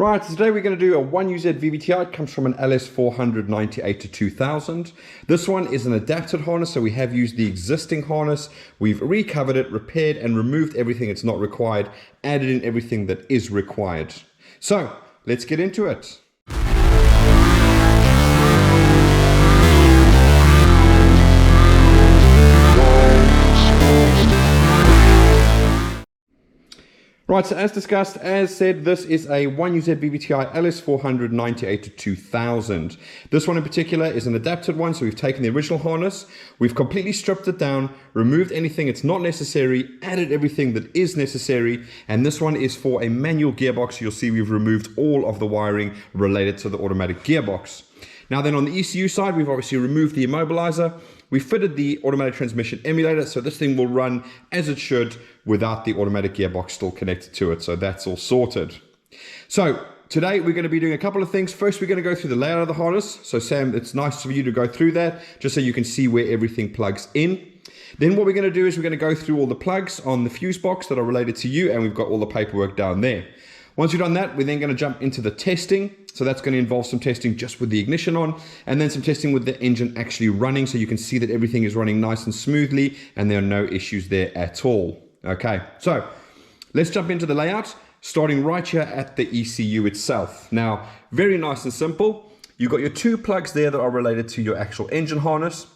Right, so today we're going to do a 1UZ VVT-i. It comes from an LS400 98 to 2000. This one is an adapted harness, so we have used the existing harness. We've recovered it, repaired and removed everything that's not required, added in everything that is required. So let's get into it. Right, so as discussed, as said, this is a 1UZ VVT-i LS400 98 to 2000. This one in particular is an adapted one, so we've taken the original harness, we've completely stripped it down, removed anything that's not necessary, added everything that is necessary, and this one is for a manual gearbox. You'll see we've removed all of the wiring related to the automatic gearbox. Now then, on the ECU side, we've obviously removed the immobiliser. We fitted the automatic transmission emulator, so this thing will run as it should without the automatic gearbox still connected to it. So that's all sorted. So today we're going to be doing a couple of things. First, we're going to go through the layout of the harness. So Sam, it's nice for you to go through that just so you can see where everything plugs in. Then what we're going to do is we're going to go through all the plugs on the fuse box that are related to you, and we've got all the paperwork down there. Once we've done that, we're then going to jump into the testing. So that's going to involve some testing just with the ignition on, and then some testing with the engine actually running, so you can see that everything is running nice and smoothly and there are no issues there at all. Okay, so let's jump into the layout, starting right here at the ECU itself. Now, very nice and simple. You've got your two plugs there that are related to your actual engine harness.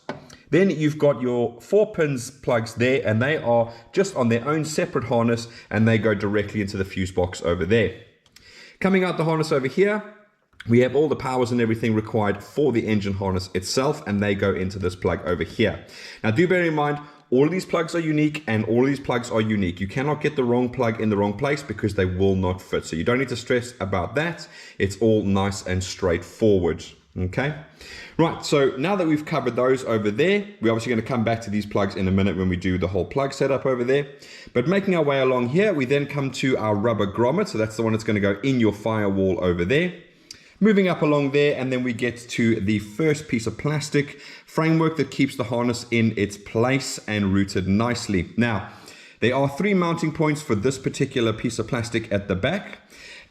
Then you've got your 4 pins plugs there, and they are just on their own separate harness, and they go directly into the fuse box over there. Coming out the harness over here, we have all the powers and everything required for the engine harness itself, and they go into this plug over here. Now do bear in mind, all of these plugs are unique, and all of these plugs are unique. You cannot get the wrong plug in the wrong place because they will not fit. So you don't need to stress about that. It's all nice and straightforward. Okay, right, so now that we've covered those over there, we're obviously going to come back to these plugs in a minute when we do the whole plug setup over there. But making our way along here, we then come to our rubber grommet. So that's the one that's going to go in your firewall over there. Moving up along there, and then we get to the first piece of plastic framework that keeps the harness in its place and routed nicely. Now, there are 3 mounting points for this particular piece of plastic at the back.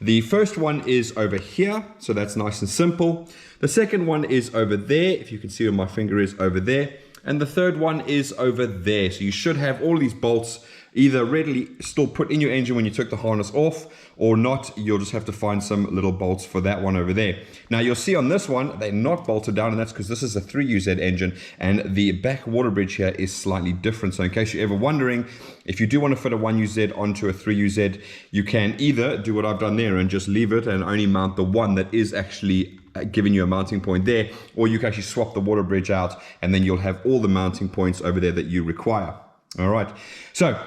The first one is over here, so that's nice and simple. The second one is over there, if you can see where my finger is over there. And the third one is over there. So you should have all these bolts either readily still put in your engine when you took the harness off, or not, you'll just have to find some little bolts for that one over there. Now you'll see on this one, they're not bolted down, and that's because this is a 3UZ engine, and the back water bridge here is slightly different. So in case you're ever wondering, if you do want to fit a 1UZ onto a 3UZ, you can either do what I've done there and just leave it and only mount the one that is actually giving you a mounting point there, or you can actually swap the water bridge out, and then you'll have all the mounting points over there that you require. All right, so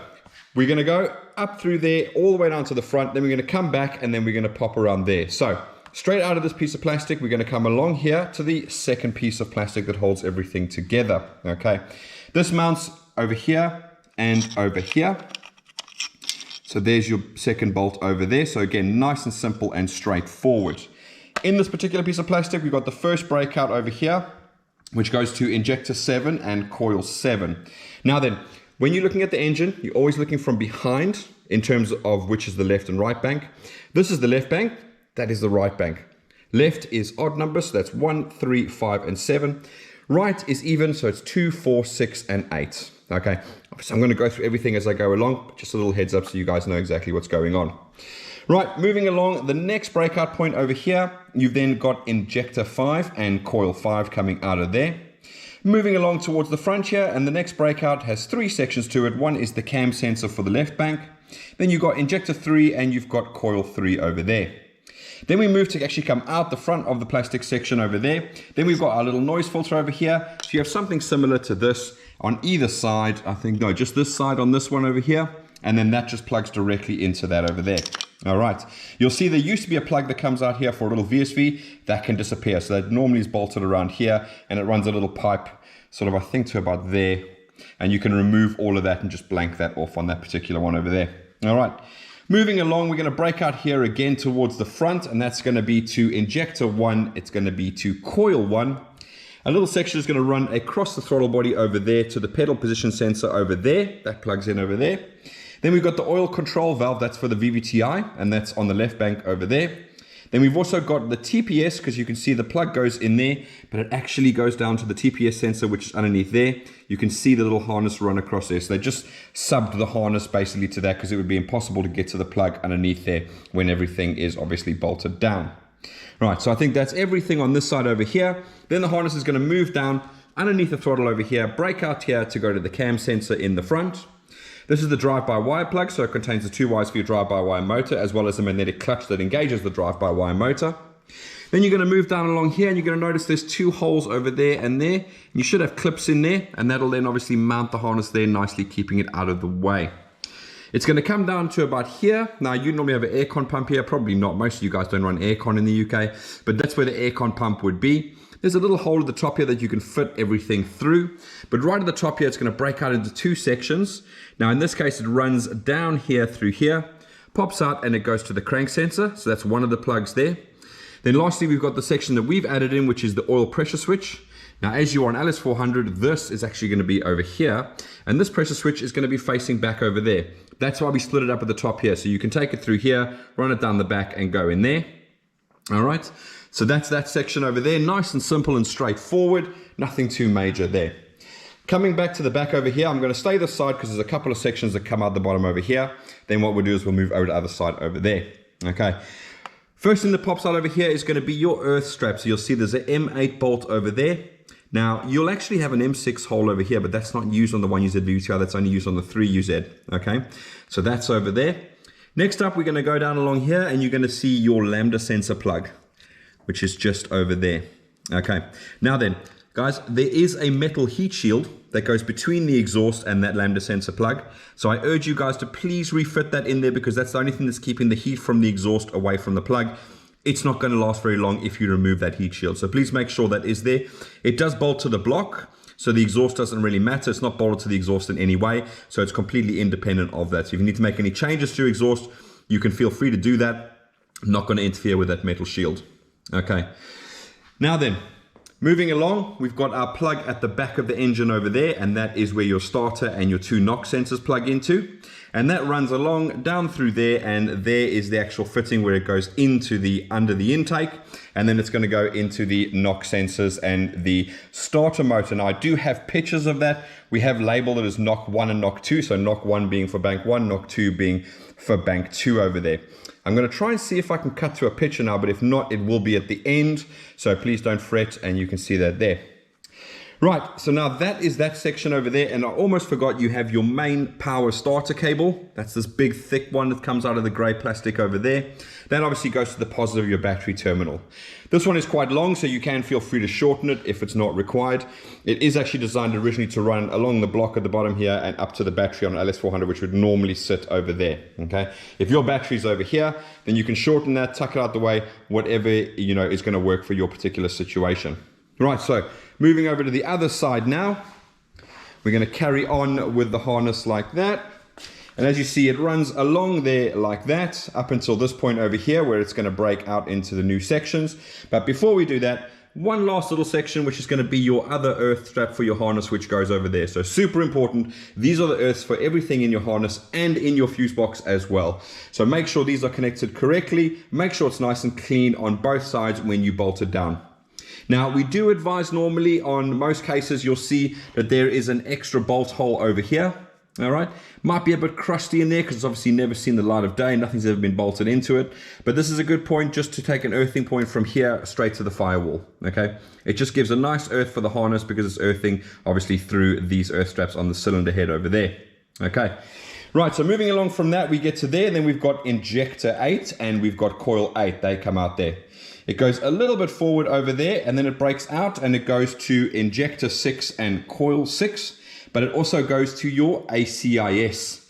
we're going to go up through there all the way down to the front, then we're going to come back, and then we're going to pop around there. So straight out of this piece of plastic, we're going to come along here to the second piece of plastic that holds everything together. Okay, this mounts over here and over here. So there's your second bolt over there. So again, nice and simple and straightforward. In this particular piece of plastic, we've got the first breakout over here, which goes to injector 7 and coil 7. Now then, when you're looking at the engine, you're always looking from behind in terms of which is the left and right bank. This is the left bank, that is the right bank. Left is odd numbers, so that's 1, 3, 5, and 7. Right is even, so it's 2, 4, 6, and 8. Okay, so I'm going to go through everything as I go along, but just a little heads up so you guys know exactly what's going on. Right, moving along, the next breakout point over here, you've then got injector 5 and coil 5 coming out of there. Moving along towards the front here, and the next breakout has 3 sections to it. One is the cam sensor for the left bank. Then you've got injector 3 and you've got coil 3 over there. Then we move to actually come out the front of the plastic section over there. Then we've got our little noise filter over here. So you have something similar to this on either side. I think, no, just this side on this one over here. And then that just plugs directly into that over there. All right, you'll see there used to be a plug that comes out here for a little VSV that can disappear. So that normally is bolted around here, and it runs a little pipe sort of, I think, to about there. And you can remove all of that and just blank that off on that particular one over there. All right, moving along, we're going to break out here again towards the front, and that's going to be to injector 1. It's going to be to coil 1. A little section is going to run across the throttle body over there to the pedal position sensor over there. That plugs in over there. Then we've got the oil control valve, that's for the VVT-i, and that's on the left bank over there. Then we've also got the TPS, because you can see the plug goes in there, but it actually goes down to the TPS sensor, which is underneath there. You can see the little harness run across there. So they just subbed the harness basically to that, because it would be impossible to get to the plug underneath there when everything is obviously bolted down. Right, so I think that's everything on this side over here. Then the harness is going to move down underneath the throttle over here, break out here to go to the cam sensor in the front. This is the drive-by-wire plug, so it contains the 2 wires for your drive-by-wire motor, as well as the magnetic clutch that engages the drive-by-wire motor. Then you're going to move down along here, and you're going to notice there's 2 holes over there and there. You should have clips in there, and that'll then obviously mount the harness there nicely, keeping it out of the way. It's going to come down to about here. Now, you normally have an aircon pump here. Probably not. Most of you guys don't run aircon in the UK, but that's where the aircon pump would be. There's a little hole at the top here that you can fit everything through. But right at the top here, it's going to break out into 2 sections. Now, in this case, it runs down here through here, pops out, and it goes to the crank sensor. So that's one of the plugs there. Then lastly, we've got the section that we've added in, which is the oil pressure switch. Now, as you are on LS400, this is actually going to be over here, and this pressure switch is going to be facing back over there. That's why we split it up at the top here. So you can take it through here, run it down the back, and go in there. All right. So that's that section over there. Nice and simple and straightforward. Nothing too major there. Coming back to the back over here, I'm going to stay this side because there's a couple of sections that come out the bottom over here. Then what we'll do is we'll move over to the other side over there. Okay. First thing that pops out over here is going to be your earth strap. So you'll see there's an M8 bolt over there. Now, you'll actually have an M6 hole over here, but that's not used on the 1UZ VVT-i, that's only used on the 3UZ, okay? So that's over there. Next up, we're going to go down along here, and you're going to see your lambda sensor plug, which is just over there, okay? Now then, guys, there is a metal heat shield that goes between the exhaust and that lambda sensor plug. So I urge you guys to please refit that in there, because that's the only thing that's keeping the heat from the exhaust away from the plug. It's not going to last very long if you remove that heat shield. So please make sure that is there. It does bolt to the block, so the exhaust doesn't really matter. It's not bolted to the exhaust in any way, so it's completely independent of that. So if you need to make any changes to your exhaust, you can feel free to do that. I'm not going to interfere with that metal shield. Okay. Now then, moving along, we've got our plug at the back of the engine over there, and that is where your starter and your 2 knock sensors plug into. And that runs along down through there, and there is the actual fitting where it goes into the under the intake, and then it's going to go into the knock sensors and the starter motor. Now I do have pictures of that. We have labeled it as knock 1 and knock 2, so knock 1 being for bank 1, knock 2 being for bank 2 over there. I'm going to try and see if I can cut to a picture now, but if not, it will be at the end, so please don't fret, and you can see that there. Right, so now that is that section over there, and I almost forgot, you have your main power starter cable. That's this big thick one that comes out of the grey plastic over there. That obviously goes to the positive of your battery terminal. This one is quite long, so you can feel free to shorten it if it's not required. It is actually designed originally to run along the block at the bottom here and up to the battery on an LS400, which would normally sit over there, okay? If your battery's over here, then you can shorten that, tuck it out the way, whatever, you know, is going to work for your particular situation. Right, so moving over to the other side now, we're going to carry on with the harness like that. And as you see, it runs along there like that up until this point over here where it's going to break out into the new sections. But before we do that, one last little section, which is going to be your other earth strap for your harness, which goes over there. So super important. These are the earths for everything in your harness and in your fuse box as well. So make sure these are connected correctly. Make sure it's nice and clean on both sides when you bolt it down. Now, we do advise normally on most cases, you'll see that there is an extra bolt hole over here. All right, might be a bit crusty in there because it's obviously never seen the light of day. Nothing's ever been bolted into it. But this is a good point just to take an earthing point from here straight to the firewall. Okay, it just gives a nice earth for the harness because it's earthing obviously through these earth straps on the cylinder head over there. Okay. Right, so moving along from that, we get to there, then we've got injector 8 and we've got coil 8. They come out there. It goes a little bit forward over there and then it breaks out and it goes to injector 6 and coil 6. But it also goes to your ACIS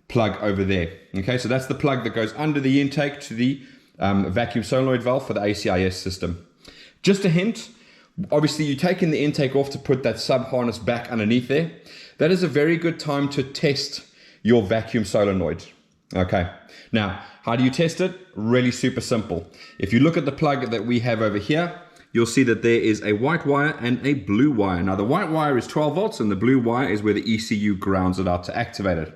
plug over there. Okay, so that's the plug that goes under the intake to the vacuum solenoid valve for the ACIS system. Just a hint, obviously you're taking the intake off to put that sub harness back underneath there. That is a very good time to test your vacuum solenoid. Okay, now how do you test it? Really super simple. If you look at the plug that we have over here, you'll see that there is a white wire and a blue wire. Now the white wire is 12 volts and the blue wire is where the ECU grounds it out to activate it.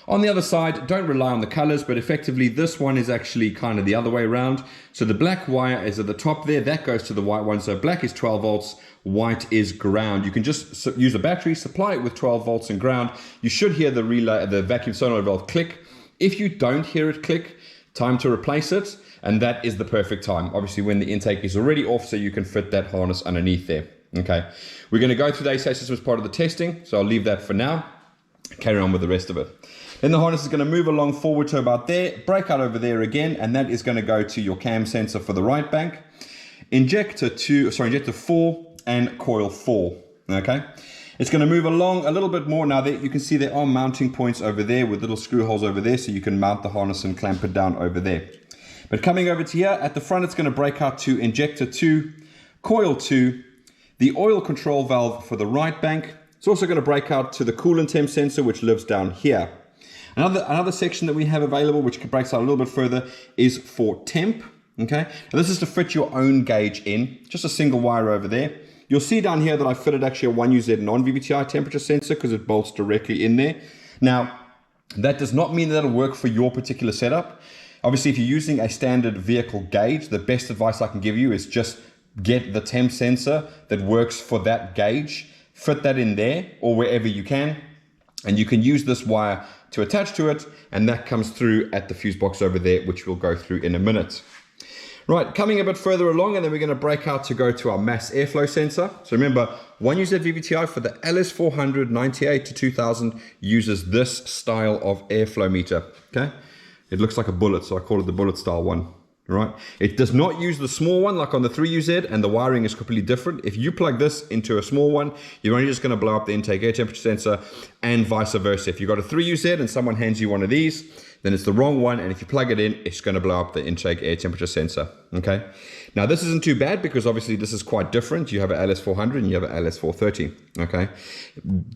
On the other side, don't rely on the colors, but effectively this one is actually kind of the other way around. So the black wire is at the top there, that goes to the white one. So black is 12 volts, white is ground. You can just use a battery, supply it with 12 volts and ground. You should hear the relay, the vacuum solenoid valve click. If you don't hear it click, time to replace it. And that is the perfect time. Obviously when the intake is already off, so you can fit that harness underneath there. Okay, we're going to go through the ACIS system as part of the testing. So I'll leave that for now. Carry on with the rest of it. Then the harness is going to move along forward to about there, break out over there again, and that is going to go to your cam sensor for the right bank, injector 4 and coil 4. Okay, it's going to move along a little bit more. Now you can see there are mounting points over there with little screw holes over there, so you can mount the harness and clamp it down over there. But coming over to here at the front, it's going to break out to injector 2, coil 2, the oil control valve for the right bank. It's also going to break out to the coolant temp sensor, which lives down here. Another section that we have available, which breaks out a little bit further, is for temp. Okay, now this is to fit your own gauge in, just a single wire over there. You'll see down here that I fitted actually a 1UZ non-VVT-i temperature sensor because it bolts directly in there. Now, that does not mean that it'll work for your particular setup. Obviously, if you're using a standard vehicle gauge, the best advice I can give you is just get the temp sensor that works for that gauge, fit that in there or wherever you can, and you can use this wire to attach to it, and that comes through at the fuse box over there, which we'll go through in a minute. Right, coming a bit further along, and then we're going to break out to go to our mass airflow sensor. So remember, 1UZ VVT-i for the LS400 98 to 2000 uses this style of airflow meter. Okay, it looks like a bullet, so I call it the bullet style one. Right, it does not use the small one like on the 3UZ, and the wiring is completely different. If you plug this into a small one, you're only just going to blow up the intake air temperature sensor, and vice versa. If you've got a 3UZ and someone hands you one of these, then it's the wrong one, and if you plug it in, it's going to blow up the intake air temperature sensor. Okay, now this isn't too bad because obviously this is quite different. You have an LS400 and you have an LS430. Okay,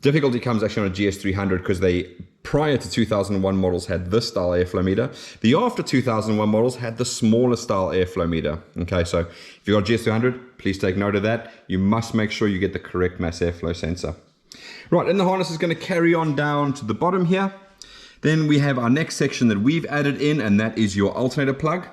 difficulty comes actually on a GS300 because they, prior to 2001 models, had this style airflow meter. The after 2001 models had the smaller style airflow meter. Okay, so if you've got a GS300, please take note of that. You must make sure you get the correct mass airflow sensor. Right, and the harness is going to carry on down to the bottom here. Then we have our next section that we've added in, and that is your alternator plug.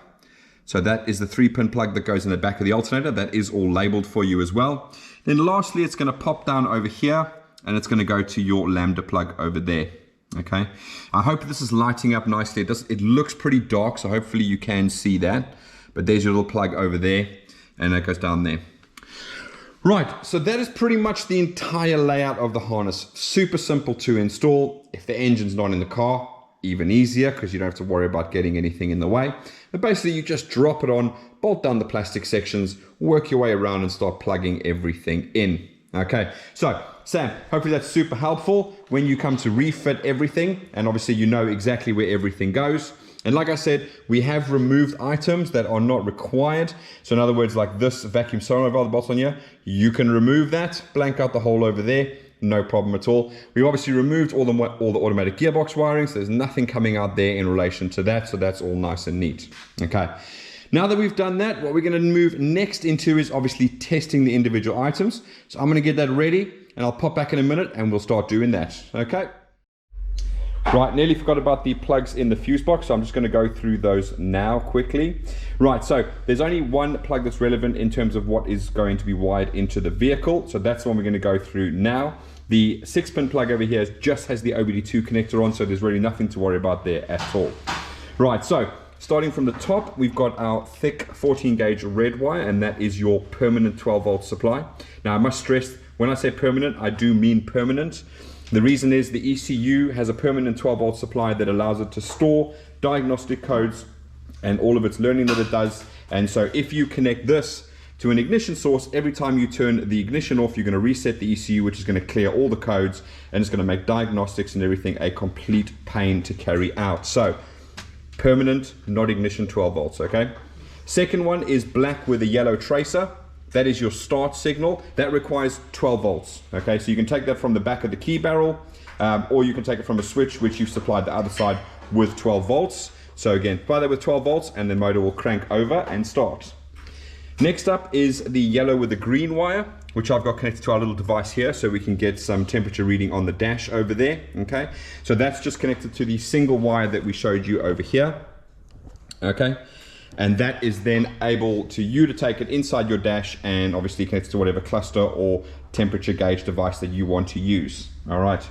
So that is the 3-pin plug that goes in the back of the alternator. That is all labeled for you as well. Then lastly, it's going to pop down over here, and it's going to go to your lambda plug over there. Okay, I hope this is lighting up nicely. It looks pretty dark, so hopefully you can see that. But there's your little plug over there, and that goes down there. Right, so that is pretty much the entire layout of the harness. Super simple to install. If the engine's not in the car, even easier because you don't have to worry about getting anything in the way. But basically you just drop it on, bolt down the plastic sections, work your way around and start plugging everything in. Okay, so Sam, hopefully that's super helpful when you come to refit everything, and obviously you know exactly where everything goes. And like I said, we have removed items that are not required. So in other words, like this vacuum solenoid valve, the bolt on here, you can remove that, blank out the hole over there, no problem at all. We've obviously removed all the automatic gearbox wiring, so there's nothing coming out there in relation to that, so that's all nice and neat. Okay, now that we've done that, what we're going to move next into is obviously testing the individual items. So I'm going to get that ready, and I'll pop back in a minute, and we'll start doing that. Okay. Right, nearly forgot about the plugs in the fuse box, so I'm just going to go through those now quickly. Right, so there's only one plug that's relevant in terms of what is going to be wired into the vehicle, so that's the one we're going to go through now. The 6-pin plug over here just has the OBD2 connector on, so there's really nothing to worry about there at all. Right, so starting from the top, we've got our thick 14 gauge red wire, and that is your permanent 12 volt supply. Now I must stress, when I say permanent, I do mean permanent. The reason is the ECU has a permanent 12 volt supply that allows it to store diagnostic codes and all of its learning that it does. And so if you connect this to an ignition source, every time you turn the ignition off, you're going to reset the ECU, which is going to clear all the codes, and it's going to make diagnostics and everything a complete pain to carry out. So permanent, not ignition, 12 volts, okay? Second one is black with a yellow tracer. That is your start signal. That requires 12 volts, okay? So you can take that from the back of the key barrel, or you can take it from a switch, which you've supplied the other side with 12 volts. So again, apply that with 12 volts, and the motor will crank over and start. Next up is the yellow with the green wire, which I've got connected to our little device here so we can get some temperature reading on the dash over there, okay? So that's just connected to the single wire that we showed you over here, okay? And that is then able to you to take it inside your dash and obviously connect it to whatever cluster or temperature gauge device that you want to use, all right?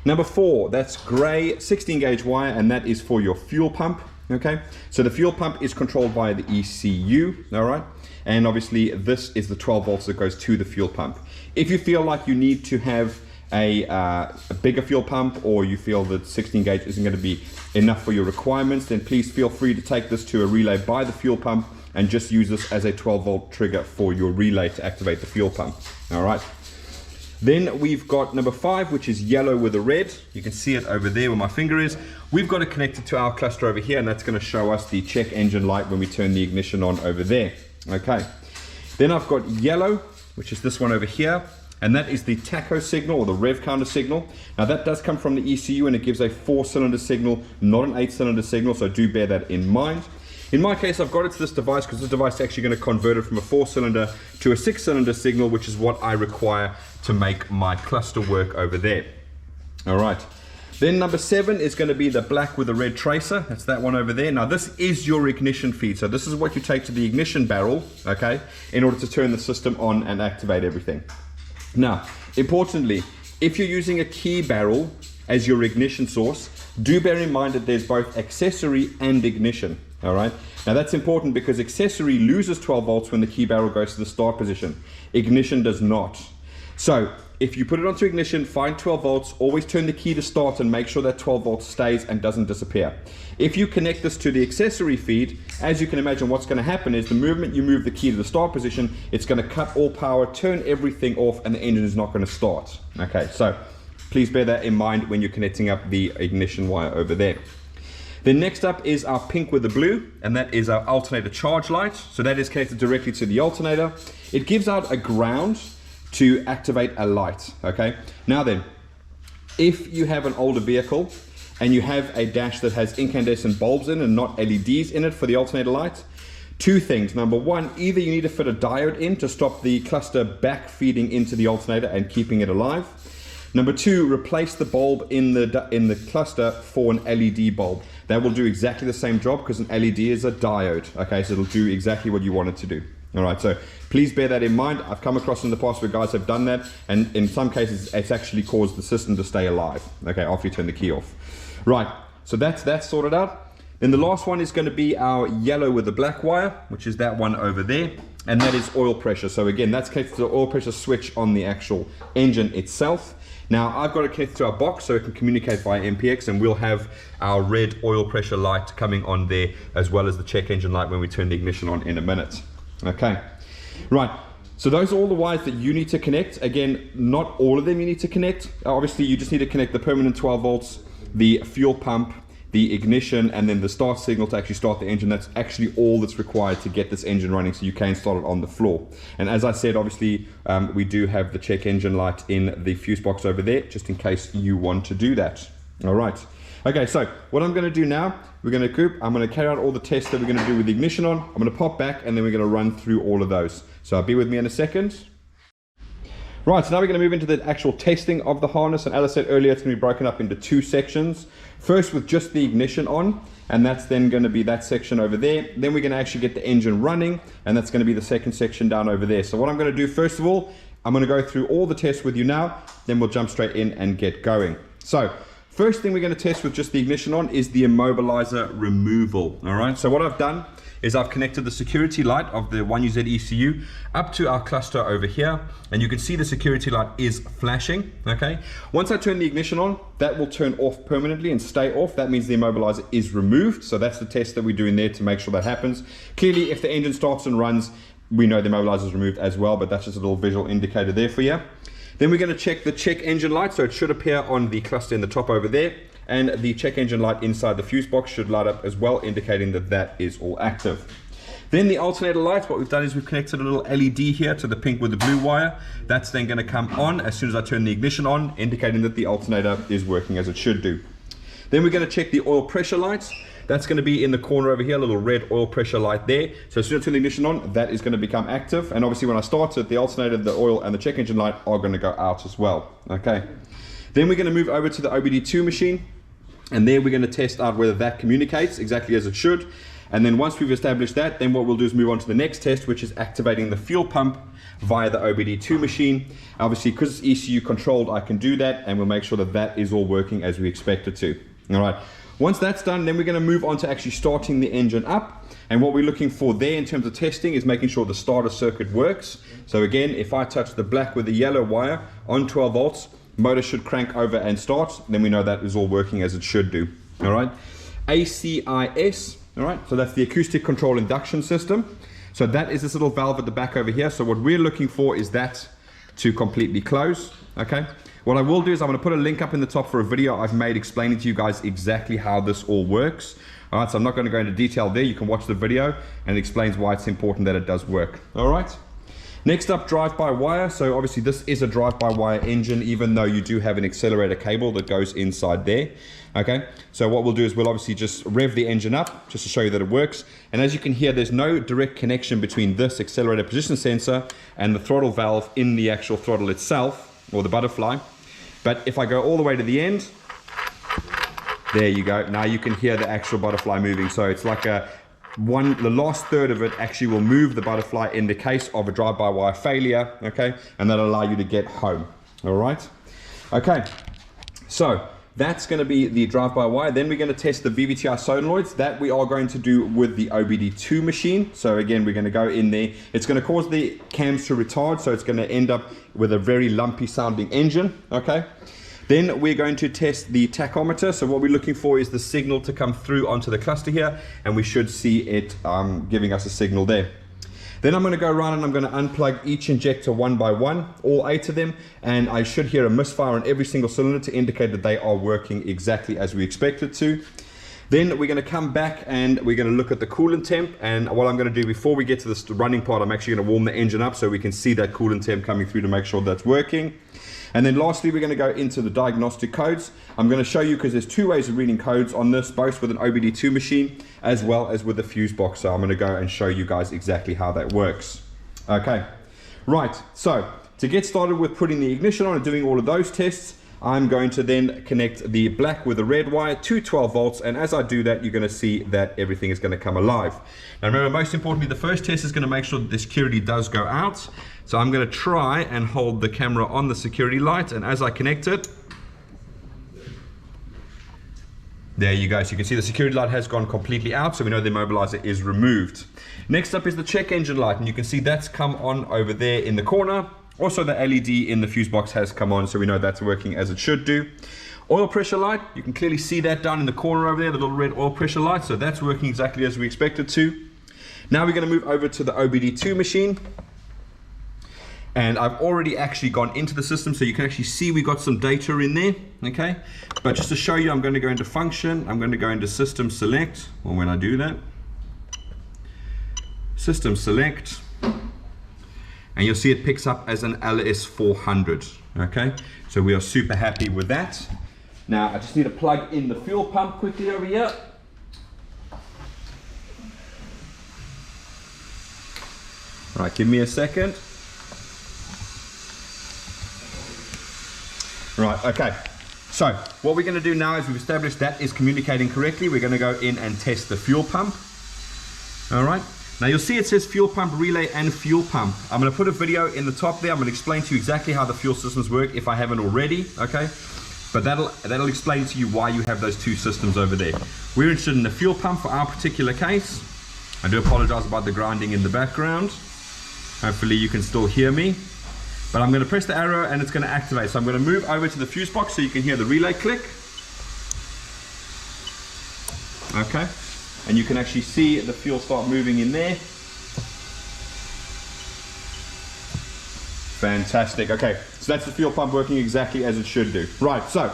Number 4, that's gray 16 gauge wire, and that is for your fuel pump, okay? So the fuel pump is controlled by the ECU, all right? And obviously this is the 12 volts that goes to the fuel pump. If you feel like you need to have a bigger fuel pump, or you feel that 16 gauge isn't going to be enough for your requirements, then please feel free to take this to a relay by the fuel pump and just use this as a 12 volt trigger for your relay to activate the fuel pump. All right. Then we've got number 5, which is yellow with a red. You can see it over there where my finger is. We've got it connected to our cluster over here, and that's going to show us the check engine light when we turn the ignition on over there. Okay. Then I've got yellow, which is this one over here, and that is the tacho signal or the rev counter signal. Now that does come from the ECU, and it gives a 4-cylinder signal, not an 8-cylinder signal, so do bear that in mind. In my case, I've got it to this device because this device is actually going to convert it from a 4-cylinder to a 6-cylinder signal, which is what I require to make my cluster work over there. All right. Then number 7 is going to be the black with the red tracer. That's that one over there. Now this is your ignition feed. So this is what you take to the ignition barrel, okay, in order to turn the system on and activate everything. Now, importantly, if you're using a key barrel as your ignition source, do bear in mind that there's both accessory and ignition. All right. Now that's important because accessory loses 12 volts when the key barrel goes to the start position. Ignition does not. So if you put it onto ignition, find 12 volts, always turn the key to start and make sure that 12 volts stays and doesn't disappear. If you connect this to the accessory feed, as you can imagine, what's going to happen is the moment you move the key to the start position, it's going to cut all power, turn everything off, and the engine is not going to start. Okay, so please bear that in mind when you're connecting up the ignition wire over there. Then next up is our pink with the blue, and that is our alternator charge light. So that is connected directly to the alternator. It gives out a ground to activate a light, okay? Now then, if you have an older vehicle and you have a dash that has incandescent bulbs in and not LEDs in it for the alternator light, 2 things. Number 1, either you need to fit a diode in to stop the cluster back feeding into the alternator and keeping it alive. Number 2, replace the bulb in the cluster for an LED bulb. That will do exactly the same job because an LED is a diode, okay? So it'll do exactly what you want it to do. All right, so please bear that in mind. I've come across in the past where guys have done that, and in some cases it's actually caused the system to stay alive, okay, after you turn the key off. Right, so that's sorted out. Then the last one is going to be our yellow with the black wire, which is that one over there, and that is oil pressure. So again, that's connected to the oil pressure switch on the actual engine itself. Now I've got it connected to our box so it can communicate via MPX, and we'll have our red oil pressure light coming on there as well as the check engine light when we turn the ignition on in a minute. Okay, right, so those are all the wires that you need to connect. Again, not all of them you need to connect. Obviously you just need to connect the permanent 12 volts, the fuel pump, the ignition, and then the start signal to actually start the engine. That's actually all that's required to get this engine running so you can start it on the floor. And as I said, obviously we do have the check engine light in the fuse box over there just in case you want to do that. All right. Okay, so what I'm going to do now, I'm going to carry out all the tests that we're going to do with the ignition on. I'm going to pop back and then we're going to run through all of those. So be with me in a second. Right, so now we're going to move into the actual testing of the harness, and as I said earlier, it's going to be broken up into 2 sections. First with just the ignition on, and that's then going to be that section over there. Then we're going to actually get the engine running, and that's going to be the second section down over there. So what I'm going to do first of all, I'm going to go through all the tests with you now, then we'll jump straight in and get going. So first thing we're going to test with just the ignition on is the immobiliser removal. All right, so what I've done is I've connected the security light of the 1UZ ECU up to our cluster over here, and you can see the security light is flashing, okay? Once I turn the ignition on, that will turn off permanently and stay off. That means the immobiliser is removed, so that's the test that we're doing there to make sure that happens. Clearly, if the engine starts and runs, we know the immobiliser is removed as well, but that's just a little visual indicator there for you. Then we're going to check the check engine light, so it should appear on the cluster in the top over there, and the check engine light inside the fuse box should light up as well, indicating that that is all active. Then the alternator light, what we've done is we've connected a little LED here to the pink with the blue wire. That's then going to come on as soon as I turn the ignition on, indicating that the alternator is working as it should do. Then we're going to check the oil pressure lights. That's going to be in the corner over here, a little red oil pressure light there. So as soon as I turn the ignition on, that is going to become active. And obviously when I start it, the alternator, the oil and the check engine light are going to go out as well. Okay. Then we're going to move over to the OBD2 machine. And there we're going to test out whether that communicates exactly as it should. And then once we've established that, then what we'll do is move on to the next test, which is activating the fuel pump via the OBD2 machine. Obviously, because it's ECU controlled, I can do that, and we'll make sure that that is all working as we expect it to. All right. Once that's done, then we're going to move on to actually starting the engine up. And what we're looking for there in terms of testing is making sure the starter circuit works. So again, if I touch the black with the yellow wire on 12 volts, motor should crank over and start. Then we know that is all working as it should do. All right. ACIS. All right, so that's the acoustic control induction system. So that is this little valve at the back over here. So what we're looking for is that to completely close. Okay, what I will do is I'm going to put a link up in the top for a video I've made explaining to you guys exactly how this all works. All right, so I'm not going to go into detail there. You can watch the video and it explains why it's important that it does work. All right. Next up, drive-by-wire. So obviously this is a drive-by-wire engine, even though you do have an accelerator cable that goes inside there. Okay, so what we'll do is we'll obviously just rev the engine up just to show you that it works. And as you can hear, there's no direct connection between this accelerator position sensor and the throttle valve in the actual throttle itself, or the butterfly. But if I go all the way to the end, there you go. Now you can hear the actual butterfly moving. So it's like the last third of it actually will move the butterfly in the case of a drive-by-wire failure, okay? And that'll allow you to get home, all right? Okay, so that's going to be the drive-by-wire. Then we're going to test the VVT-i solenoids. That we are going to do with the OBD2 machine. So again, we're going to go in there. It's going to cause the cams to retard, so it's going to end up with a very lumpy sounding engine, okay? Then we're going to test the tachometer. So what we're looking for is the signal to come through onto the cluster here, and we should see it giving us a signal there. Then I'm going to go around and I'm going to unplug each injector one by one, all 8 of them, and I should hear a misfire on every single cylinder to indicate that they are working exactly as we expect it to. Then we're going to come back and we're going to look at the coolant temp, and what I'm going to do before we get to this running part, I'm actually going to warm the engine up so we can see that coolant temp coming through to make sure that's working. And then lastly, we're going to go into the diagnostic codes. I'm going to show you, because there's 2 ways of reading codes on this, both with an OBD2 machine as well as with the fuse box. So I'm going to go and show you guys exactly how that works. Okay, right. So to get started with putting the ignition on and doing all of those tests, I'm going to then connect the black with the red wire to 12 volts. And as I do that, you're going to see that everything is going to come alive. Now remember, most importantly, the first test is going to make sure that the security does go out. So I'm going to try and hold the camera on the security light, and as I connect it, there you go. So you can see the security light has gone completely out, so we know the immobiliser is removed. Next up is the check engine light, and you can see that's come on over there in the corner. Also the LED in the fuse box has come on, so we know that's working as it should do. Oil pressure light, you can clearly see that down in the corner over there, the little red oil pressure light, so that's working exactly as we expect it to. Now we're going to move over to the OBD2 machine. And I've already actually gone into the system, so you can actually see we got some data in there, okay? But just to show you, I'm going to go into function, I'm going to go into system select, or when I do that, system select, and you'll see it picks up as an LS400, okay? So we are super happy with that. Now I just need to plug in the fuel pump quickly over here. All right, give me a second. Right, okay, so what we're going to do now is we've established that is communicating correctly. We're going to go in and test the fuel pump. All right, now you'll see it says fuel pump relay and fuel pump. I'm going to put a video in the top there. I'm going to explain to you exactly how the fuel systems work if I haven't already, okay? But that'll explain to you why you have those 2 systems over there. We're interested in the fuel pump for our particular case. I do apologize about the grinding in the background. Hopefully you can still hear me. But I'm going to press the arrow and it's going to activate. So I'm going to move over to the fuse box so you can hear the relay click. Okay. And you can actually see the fuel start moving in there. Fantastic. Okay. So that's the fuel pump working exactly as it should do. Right. So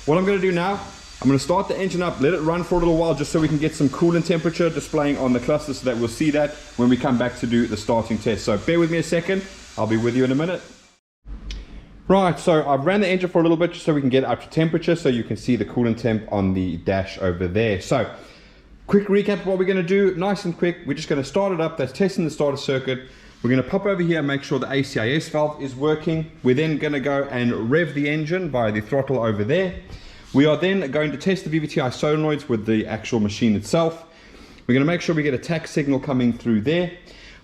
what I'm going to do now, I'm going to start the engine up, let it run for a little while just so we can get some coolant temperature displaying on the cluster so that we'll see that when we come back to do the starting test. So bear with me a second. I'll be with you in a minute. Right, so I've ran the engine for a little bit just so we can get up to temperature so you can see the coolant temp on the dash over there. So Quick recap of what we're going to do, nice and quick. We're just going to start it up. That's testing the starter circuit. We're going to pop over here and make sure the ACIS valve is working. We're then going to go and rev the engine via the throttle over there. We are then going to test the VVT-i solenoids with the actual machine itself. We're going to make sure we get a tach signal coming through there.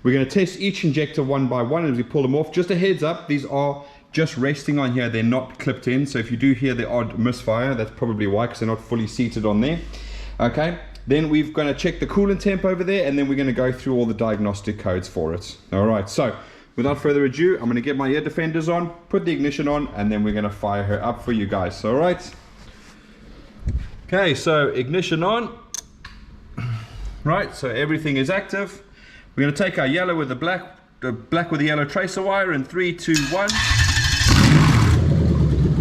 We're going to test each injector one by one as we pull them off. Just a heads up, these are just resting on here. They're not clipped in. So if you do hear the odd misfire, that's probably why, because they're not fully seated on there. Okay. Then we're going to check the coolant temp over there, and then we're going to go through all the diagnostic codes for it. All right. So without further ado, I'm going to get my ear defenders on, put the ignition on, and then we're going to fire her up for you guys. All right. Okay. So ignition on. Right. So everything is active. We're going to take our yellow with the black with the yellow tracer wire in 3, 2, 1.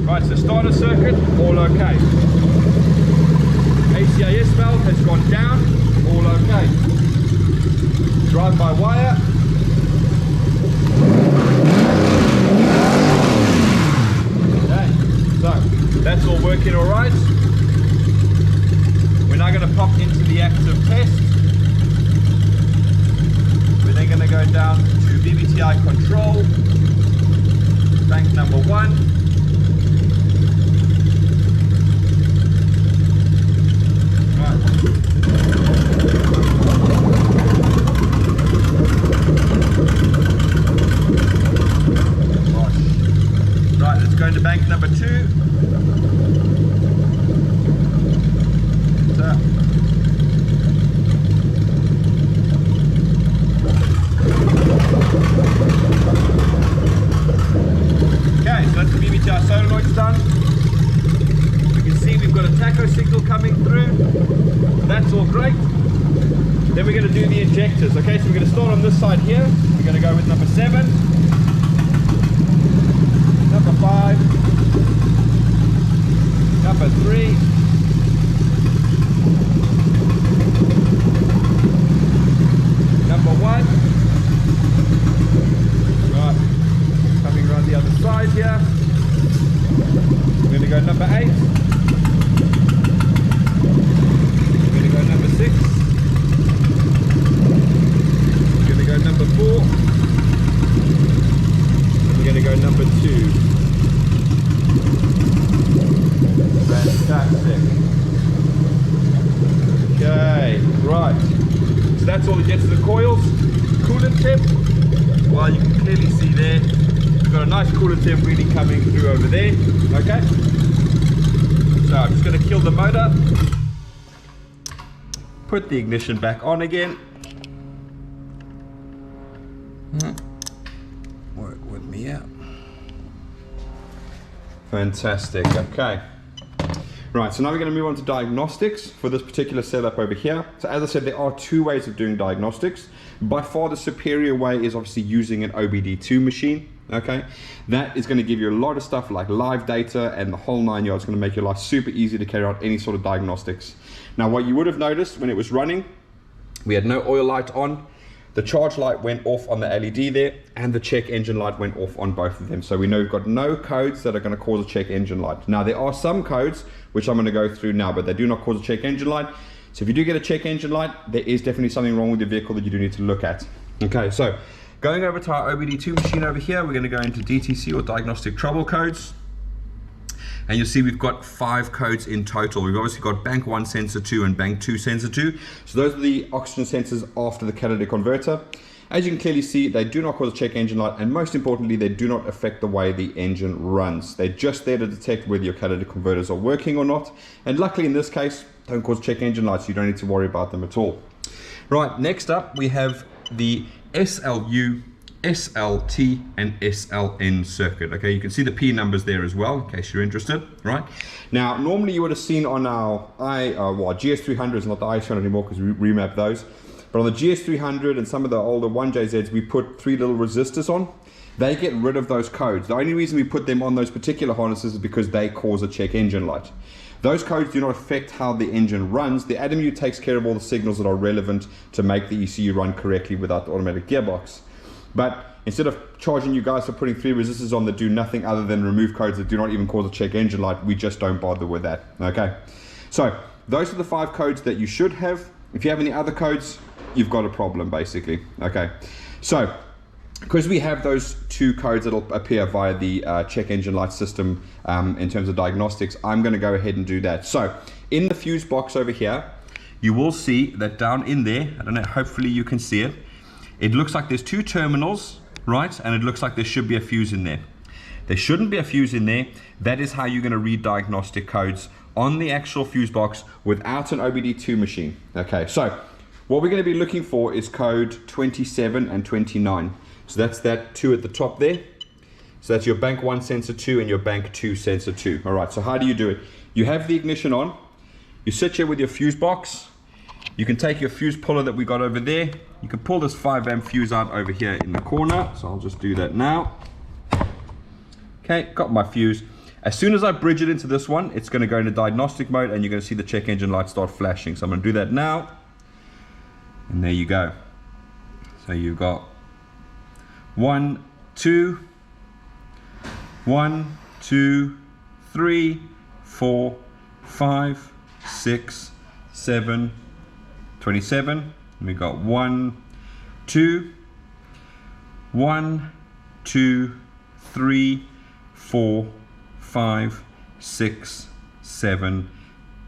Right, so starter circuit, all okay. ACIS valve has gone down, all okay. Drive by wire. Okay, so that's all working all right. We're now going to pop into the active test. We're then going to go down to VVT-i control, bank number 1. Right. Right, let's go into bank number 2. Okay, so that's the VVT-i solenoids done. You can see we've got a tacho signal coming through. That's all great. Then we're going to do the injectors. Okay, so we're going to start on this side here. We're going to go with number 7, number 5, number 3, number 1. Right, coming around the other side here. We're going to go number 8. We're going to go number 6. We're going to go number 4. And we're going to go number 2. Fantastic. Okay, right. So that's all it gets to the coils. Coolant temp. Well, you can clearly see there. We've got a nice coolant temp reading coming through over there. Okay. So I'm just going to kill the motor. Put the ignition back on again. Work with me out. Fantastic. Okay. Right, so now we're going to move on to diagnostics for this particular setup over here. So as I said, there are 2 ways of doing diagnostics. By far the superior way is obviously using an OBD2 machine. Okay, that is going to give you a lot of stuff like live data and the whole 9 yards. It's going to make your life super easy to carry out any sort of diagnostics. Now what you would have noticed when it was running, we had no oil light on. The charge light went off on the LED there, and the check engine light went off on both of them. So we know we've got no codes that are going to cause a check engine light. Now there are some codes which I'm going to go through now, but they do not cause a check engine light. So if you do get a check engine light, there is definitely something wrong with your vehicle that you do need to look at. Okay, so going over to our OBD2 machine over here, we're going to go into DTC or diagnostic trouble codes. And you'll see we've got 5 codes in total. We've obviously got bank 1 sensor 2 and bank 2 sensor 2. So those are the oxygen sensors after the catalytic converter. As you can clearly see, they do not cause a check engine light, and most importantly, they do not affect the way the engine runs. They're just there to detect whether your catalytic converters are working or not. And luckily in this case, don't cause check engine lights, so you don't need to worry about them at all. Right, next up we have the SLU, SLT and SLN circuit. Okay, you can see the P numbers there as well in case you're interested. Right now, normally you would have seen on our GS300 is not the i300 anymore because we remapped those, but on the GS300 and some of the older 1JZs we put 3 little resistors on. They get rid of those codes. The only reason we put them on those particular harnesses is because they cause a check engine light. Those codes do not affect how the engine runs. The ATEMU takes care of all the signals that are relevant to make the ECU run correctly without the automatic gearbox. But instead of charging you guys for putting 3 resistors on that do nothing other than remove codes that do not even cause a check engine light, we just don't bother with that. Okay, so those are the 5 codes that you should have. If you have any other codes, you've got a problem basically. Okay, so because we have those two codes that'll appear via the check engine light system in terms of diagnostics, I'm going to go ahead and do that. So in the fuse box over here, you will see that down in there, I don't know, hopefully you can see it, it looks like there's two terminals, right? And it looks like there should be a fuse in there. There shouldn't be a fuse in there. That is how you're going to read diagnostic codes on the actual fuse box without an OBD2 machine. Okay, so what we're going to be looking for is code 27 and 29. So that's that 2 at the top there. So that's your bank 1 sensor 2 and your bank 2 sensor 2. All right, so how do you do it? You have the ignition on. You sit here with your fuse box. You can take your fuse puller that we got over there. You can pull this 5 amp fuse out over here in the corner. So I'll just do that now. Okay, got my fuse. As soon as I bridge it into this one, it's going to go into diagnostic mode and you're going to see the check engine light start flashing. So I'm going to do that now. And there you go. So you've got 1, 2, 1, 2, 3, 4, 5, 6, 7, 27. And we got 1, 2, 1, 2, 3, 4, 5, 6, 7,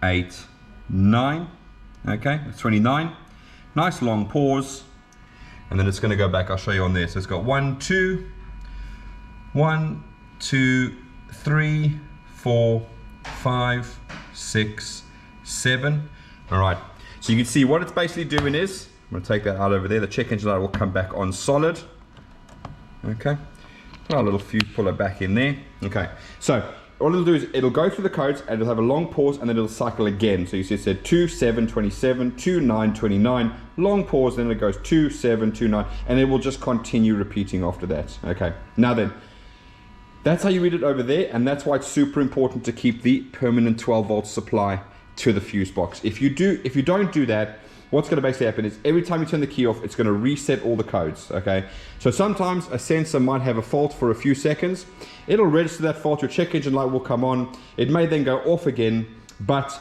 8, 9. Okay, that's 29. Nice long pause. And then it's going to go back. I'll show you on there. So it's got 1, 2, 1, 2, 3, 4, 5, 6, 7. All right. So you can see what it's basically doing is, I'm going to take that out over there. The check engine light will come back on solid. Okay. Put our little fuse puller back in there. Okay. So all it'll do is it'll go through the codes and it'll have a long pause and then it'll cycle again. So you see it said 2, 7, 27, 2, 9, 29, long pause, then it goes 2, 7, 2, 9, and it will just continue repeating after that. Okay. Now then, that's how you read it over there, and that's why it's super important to keep the permanent 12 volt supply to the fuse box. If you don't do that, what's going to basically happen is every time you turn the key off, it's going to reset all the codes. Okay, so sometimes a sensor might have a fault for a few seconds. It'll register that fault, your check engine light will come on, it may then go off again, but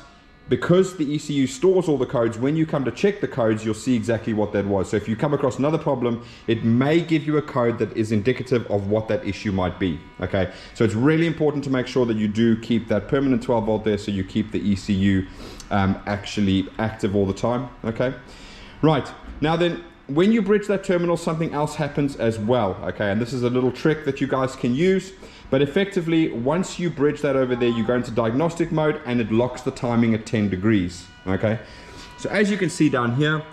because the ECU stores all the codes, when you come to check the codes, you'll see exactly what that was. So if you come across another problem, it may give you a code that is indicative of what that issue might be. Okay, so it's really important to make sure that you do keep that permanent 12 volt there, so you keep the ECU actually active all the time. Okay, right, now then, when you bridge that terminal, something else happens as well. Okay, and this is a little trick that you guys can use. But effectively, once you bridge that over there, you go into diagnostic mode and it locks the timing at 10 degrees. Okay, so as you can see down here,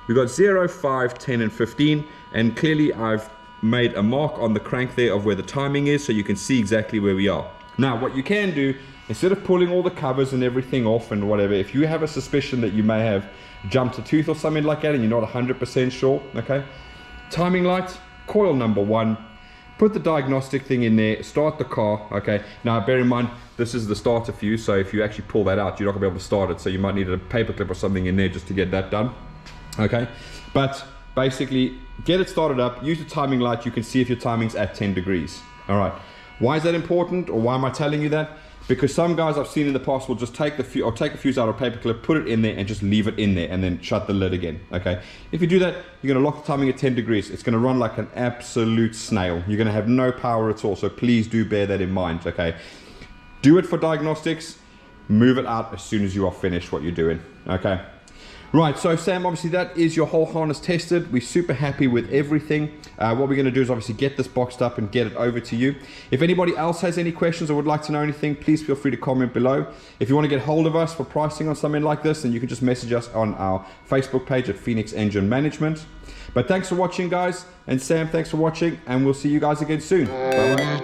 we've got 0, 5, 10, and 15. And clearly I've made a mark on the crank there of where the timing is, so you can see exactly where we are. Now, what you can do, instead of pulling all the covers and everything off and whatever, if you have a suspicion that you may have jumped a tooth or something like that and you're not 100% sure, okay, timing light, coil number 1, put the diagnostic thing in there, start the car. Okay, now bear in mind, this is the starter fuse, so if you actually pull that out, you're not gonna be able to start it, so you might need a paper clip or something in there just to get that done. Okay, but basically get it started up, use the timing light, you can see if your timing's at 10 degrees. All right, why is that important, or why am I telling you that? Because some guys I've seen in the past will just take the fuse, or take a fuse out of a paper clip, put it in there and just leave it in there and then shut the lid again. Okay, if you do that, you're going to lock the timing at 10 degrees. It's going to run like an absolute snail. You're going to have no power at all, so please do bear that in mind. Okay, do it for diagnostics, move it out as soon as you are finished what you're doing. Okay, right, so Sam, obviously that is your whole harness tested. We're super happy with everything. What we're going to do is obviously get this boxed up and get it over to you. If anybody else has any questions or would like to know anything, please feel free to comment below. If you want to get hold of us for pricing on something like this, then you can just message us on our Facebook page at Phoenix Engine Management. But thanks for watching, guys, and Sam, thanks for watching, and we'll see you guys again soon. Bye-bye.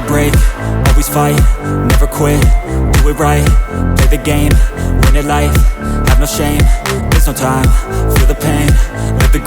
Break, always fight, never quit, do it right, play the game, win it life, have no shame, there's no time, feel the pain, live the